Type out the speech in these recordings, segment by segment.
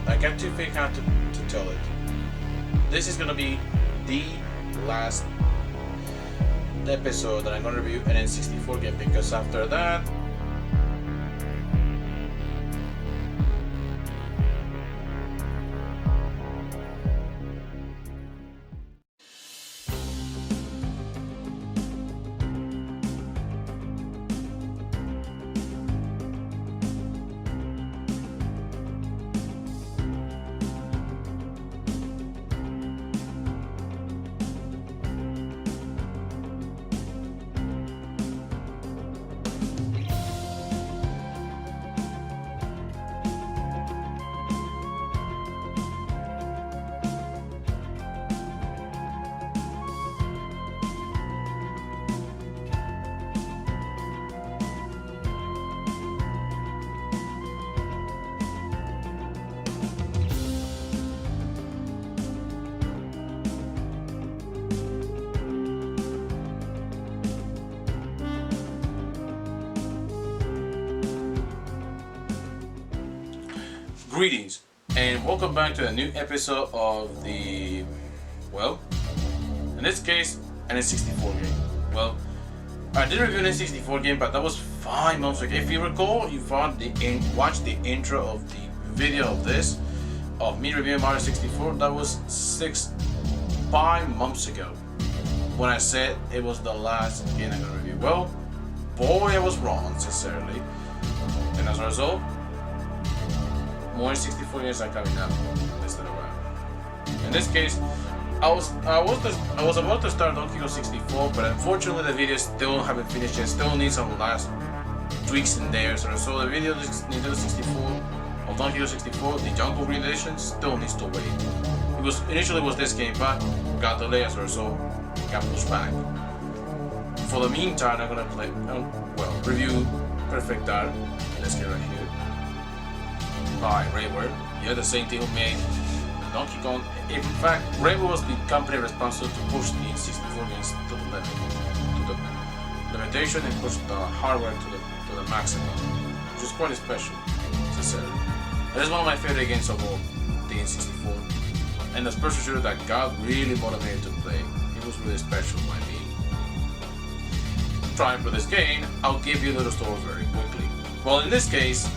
I got to figure out to tell it. This is gonna be the last episode that I'm gonna review an N64 game, because after that greetings and welcome back to a new episode of the, well, in this case, an N64 game. Well, I did review an N64 game, but that was 5 months ago. If you recall, you watched the intro of the video of this, of me reviewing Mario 64. That was 5 months ago, when I said it was the last game I'm gonna review. Well, boy, I was wrong, sincerely. And as a result, more 64 games are coming out this time around. In this case, I was about to start Donkey Kong 64, but unfortunately the video still haven't finished yet. Still needs some last tweaks in there. So the video Nintendo 64 of Donkey Kong 64, the Jungle Green edition, still needs to wait. Initially was this game, but got delayed as a result, got pushed back. For the meantime, I'm gonna review Perfect Dark. Let's get right here. By Rareware. Yeah, the same team who made Donkey Kong. In fact, Rareware was the company responsible to push the 64 games to the limit, to the limitation, and push the hardware to the maximum, which is quite special, sincerely. It is one of my favorite games of all, the N64, and the special shooter that got really motivated to play. It was really special by me. Trying for this game, I'll give you a little story very quickly. Well, in this case,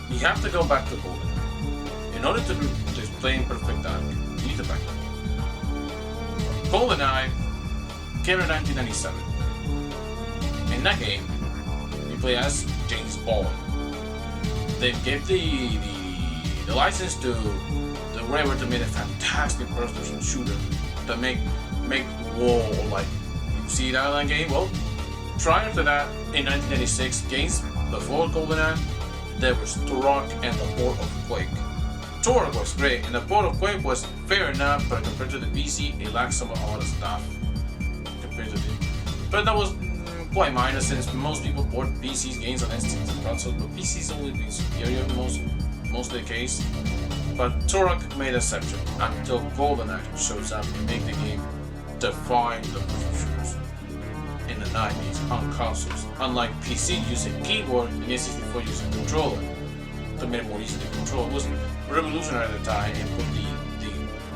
you have to go back to GoldenEye. In order to explain Perfect Dark, you need to back up. GoldenEye came in 1997. In that game, you play as James Bond. They gave the license to the Rareware to make a fantastic first-person shooter to make war like you see that in that game. Well, prior to that, in 1996, games before GoldenEye, there was Turok and the port of Quake. Turok was great, and the port of Quake was fair enough, but compared to the PC, it lacked a lot of stuff. But that was quite minor, since most people port PC's games on N64 consoles, but PC's always been superior in most of the case. But Turok made an exception until GoldenEye shows up and make the game define the first shooters in the 90s on consoles. Unlike PC using keyboard and N64 using controller to make it more easy to control. It was revolutionary at the time and put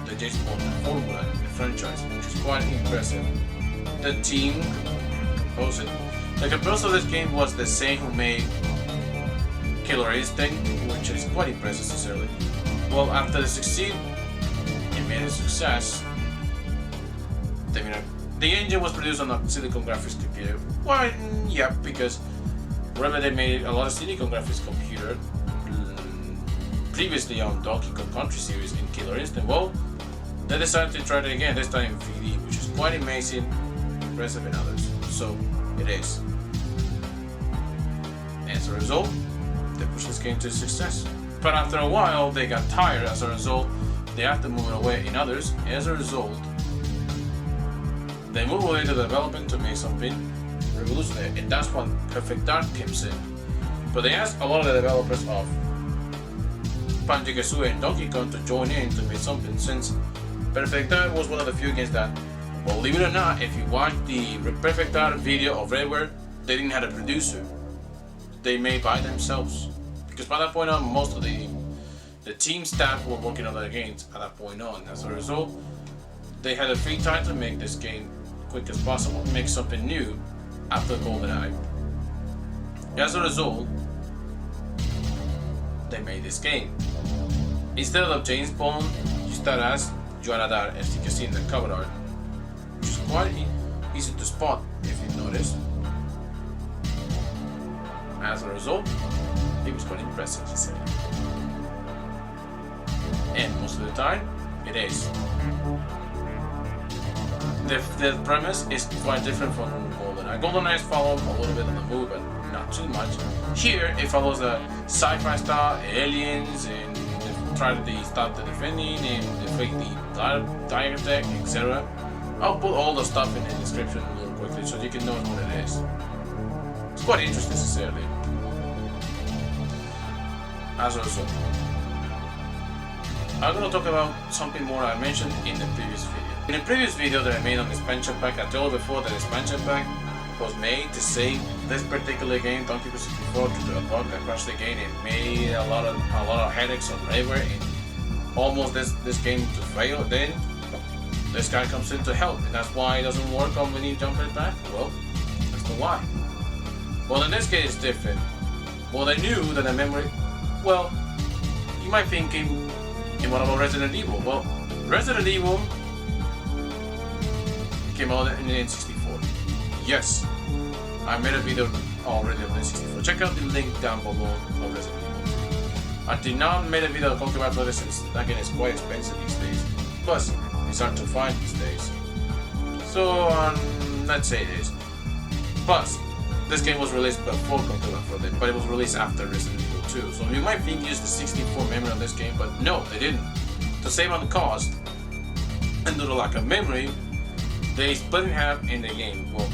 the James Bond formula in the franchise, which is quite impressive. The team composed it. The composer of this game was the same who made Killer Instinct, which is quite impressive sincerely. Well, after the succeed, it made a success. The engine was produced on a Silicon Graphics computer. Well, yeah, because remember they made a lot of Silicon Graphics computer previously on Donkey Kong Country series in Killer Instinct. Well, they decided to try it again, this time in 3D, which is quite amazing, impressive in others. So, it is. And as a result, they pushed this game to success. But after a while, they got tired. As a result, they have to move it away in others. As a result, they move away to development to make something revolutionary, and that's when Perfect Dark comes in. But they asked a lot of the developers of Banjo-Kazooie and Donkey Kong to join in to make something, since Perfect Dark was one of the few games that, believe it or not, if you watch the Perfect Dark video of Rareware, they didn't have a producer. They made by themselves. Because by that point on, most of the the team staff were working on other games at that point on. As a result, they had a free time to make this game quick as possible, make something new after GoldenEye. As a result, they made this game. Instead of James Bond, you start as Joanna Dark, as you can see in the cover art, which is quite easy to spot if you notice. As a result, it was quite impressive to say. And most of the time, it is. The premise is quite different from GoldenEye. GoldenEye follows a little bit of the movie, but not too much. Here, it follows a sci-fi style, aliens, and they try to stop the defending and defeat the dire attack, etc. I'll put all the stuff in the description a little quickly so you can know what it is. It's quite interesting, sincerely. As a result, I'm going to talk about something more I mentioned in the previous video. In the previous video that I made on the expansion pack, I told you before that the expansion pack was made to save this particular game, Donkey Kong 64, to a bug that crashed the game and made a lot of headaches on Rareware and almost this game to fail. Then this guy comes in to help, and that's why it doesn't work on when you jump it back. Well, that's the why. Well, in this case, it's different. Well, they knew that the memory. Well, you might think in what about Resident Evil? Well, Resident Evil came out in the N64. Yes, I made a video already on the N64. Check out the link down below of Resident Evil. I did not make a video talking about this since again it's quite expensive these days. Plus, it's hard to find these days. So let's say it is. Plus, this game was released before Controller for them, but it was released after Resident Evil 2. So you might think use the 64 memory on this game, but no, they didn't. To save on the cost and due to lack of memory, they split in half in the game. Well,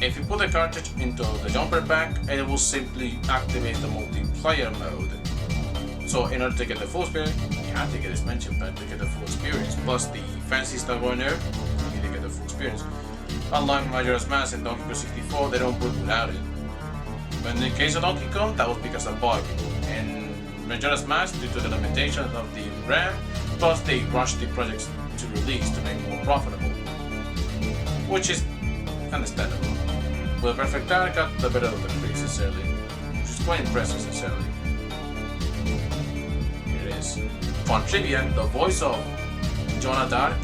if you put the cartridge into the jumper pack, it will simply activate the multiplayer mode. So in order to get the full experience, you have to get this expansion pack to get the full experience. Plus the fancy stuff going there, you need to get the full experience. Unlike Majora's Mask and Donkey Kong 64, they don't put without it. But in the case of Donkey Kong, that was because of bug. And Majora's Mask, due to the limitations of the RAM, plus they rushed the projects to release to make it more profitable, which is understandable. But Perfect Dark got the better of the three, sincerely, which is quite impressive, sincerely. Here it is. Fun trivia: the voice of Joanna Dark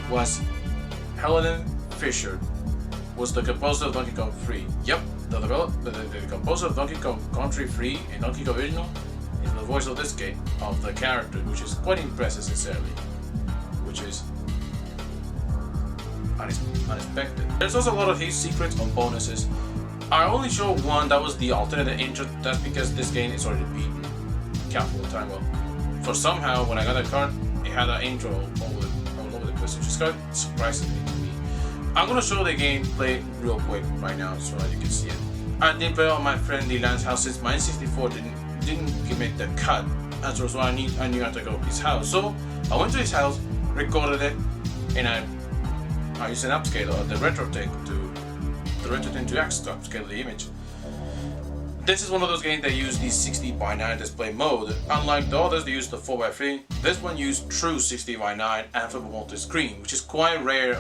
was Helen Fisher, was the composer of Donkey Kong 3. Yep, the composer of Donkey Kong Country 3 and Donkey Kong Original is the voice of this game, of the character, which is quite impressive, sincerely. Which is unexpected. There's also a lot of his secrets on bonuses. I only showed one, that was the alternate intro. That's because this game is already beaten. Couple of time. Well, for somehow when I got a card, it had an intro all over the place, which is quite surprising to me. I'm gonna show the gameplay real quick right now so that you can see it. I did play on my friend Dylan's house since my N64 didn't make the cut. As a result, I knew I had to go to his house. So I went to his house, recorded it, and I used an upscaler, the retro tech to upscale the image. This is one of those games that use the 60:9 display mode. Unlike the others, they use the 4:3. This one used true 60:9 and flippable multi-screen, which is quite rare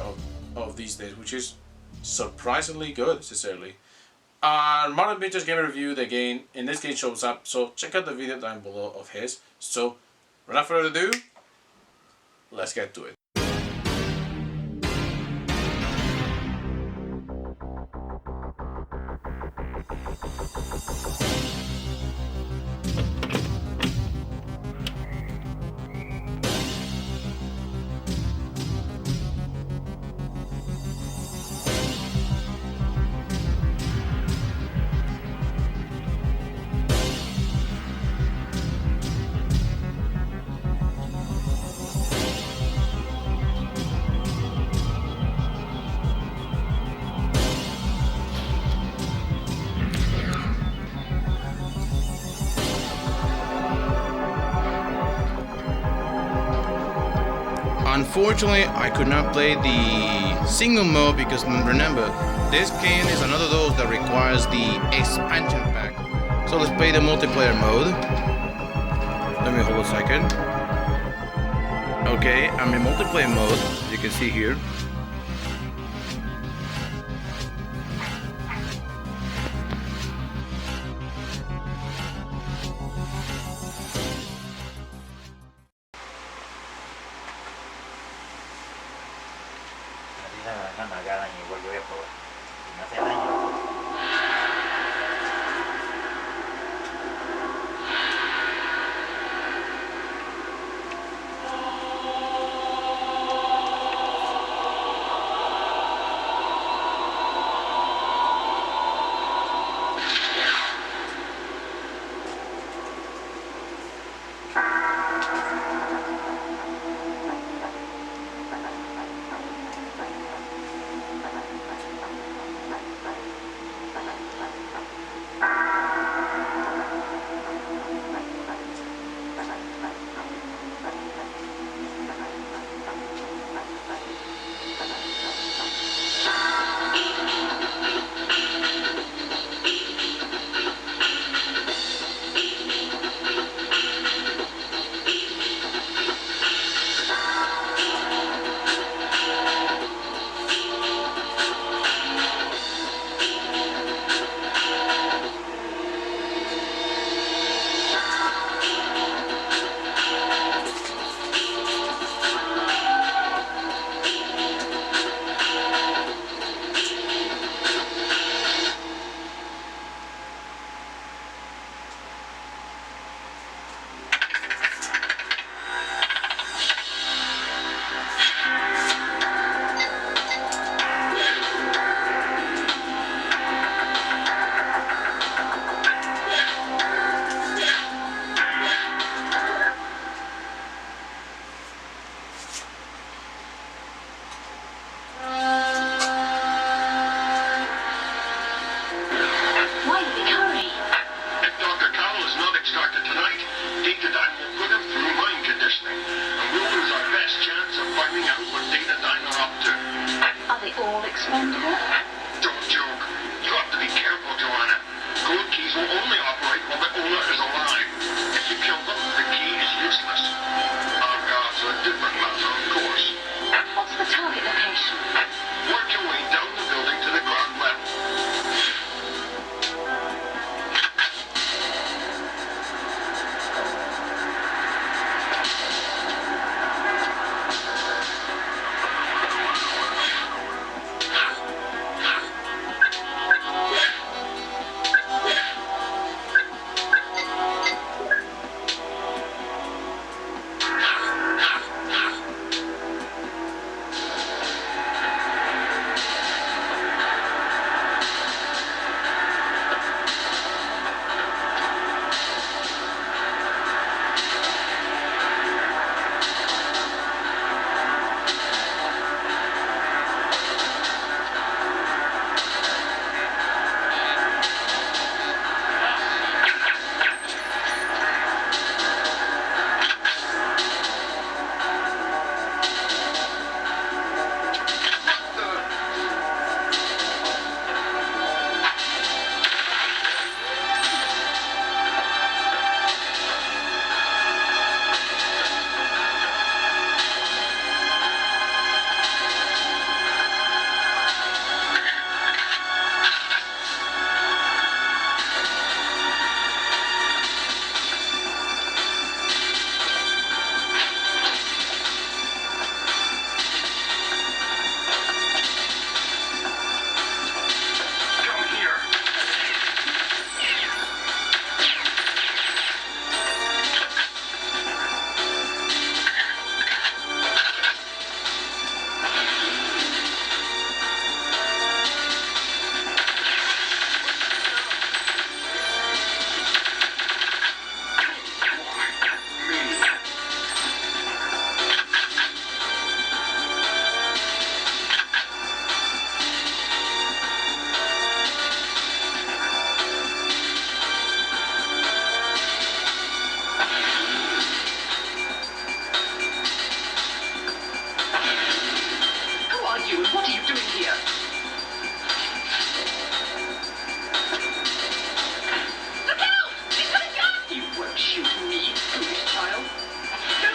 of these days, which is surprisingly good, sincerely. Modern Vintage Gamer Review, the game in this game shows up, so check out the video down below of his. So, without further ado, let's get to it. Unfortunately, I could not play the single mode because remember, this game is another of those that requires the expansion pack. So let's play the multiplayer mode. Let me hold a second. Okay, I'm in multiplayer mode, you can see here. No me haga daño, igual yo voy a probar. Si me hace daño.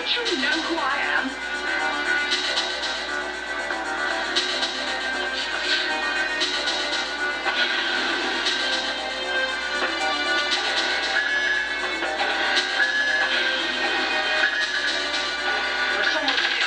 literally know who I am? There's someone here.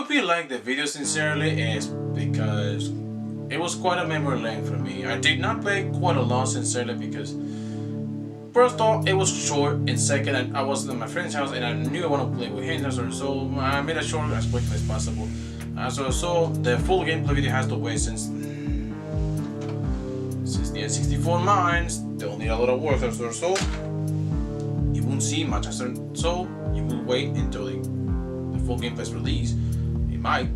hope you liked the video sincerely, is because it was quite a memory lane for me. I did not play quite a lot sincerely because first off, it was short, and second, I was at my friend's house and I knew I want to play with him, so I made it short as quickly as possible. So the full gameplay video has to wait since the N64 mines, they'll need a lot of work, so you won't see much, so you will wait until the full gameplay is released. It might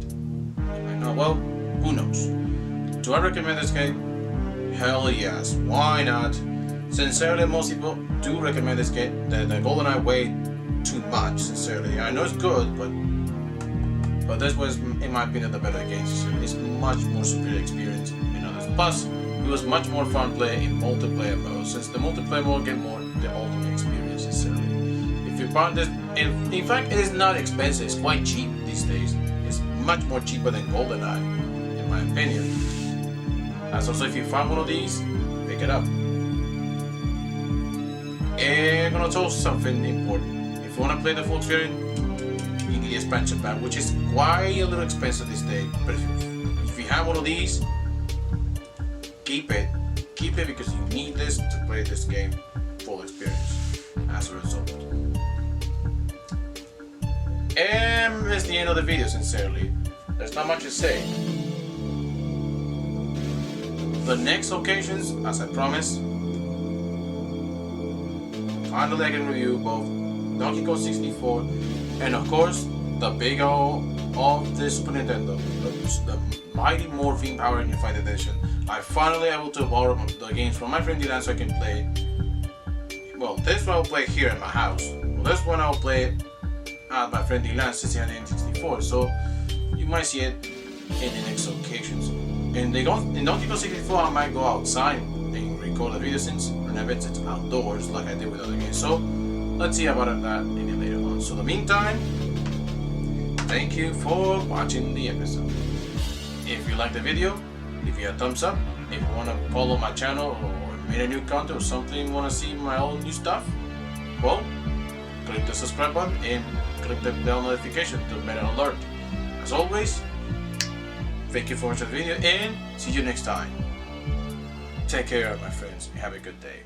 not, well, who knows. Do I recommend this game? Hell yes, why not? Sincerely, most people do recommend this game, the GoldenEye way too much, sincerely. I know it's good, but this was, in my opinion, the better game. It's much more superior experience in others. Plus, it was much more fun playing in multiplayer mode, since the multiplayer mode get more the ultimate experience, sincerely. If you find this, in fact, it is not expensive, it's quite cheap these days. It's much more cheaper than GoldenEye, in my opinion. So if you find one of these, pick it up. And I'm gonna tell you something important. If you wanna play the full experience, you need the expansion pack, which is quite a little expensive these days. But if you have one of these, keep it because you need this to play this game full experience as a result. And that's the end of the video, sincerely. There's not much to say. The next occasions, as I promised, finally I can review both Donkey Kong 64 and of course the big O of the Super Nintendo, the mighty Morphine Power Unified Edition. I finally able to borrow the games from my friend Dylan so I can play. Well, this one I'll play here in my house. Well, this one I'll play at my friend Dylan since he had an N64. So you might see it in the next occasions. In Donkey Kong 64, I might go outside and record the video since whenever it's outdoors like I did with other games. So let's see about that maybe later on. So in the meantime, thank you for watching the episode. If you like the video, leave you a thumbs up. If you want to follow my channel or made a new content or something, you want to see my own new stuff, well, click the subscribe button and click the bell notification to get an alert. As always, thank you for watching the video and see you next time. Take care, my friends. Have a good day.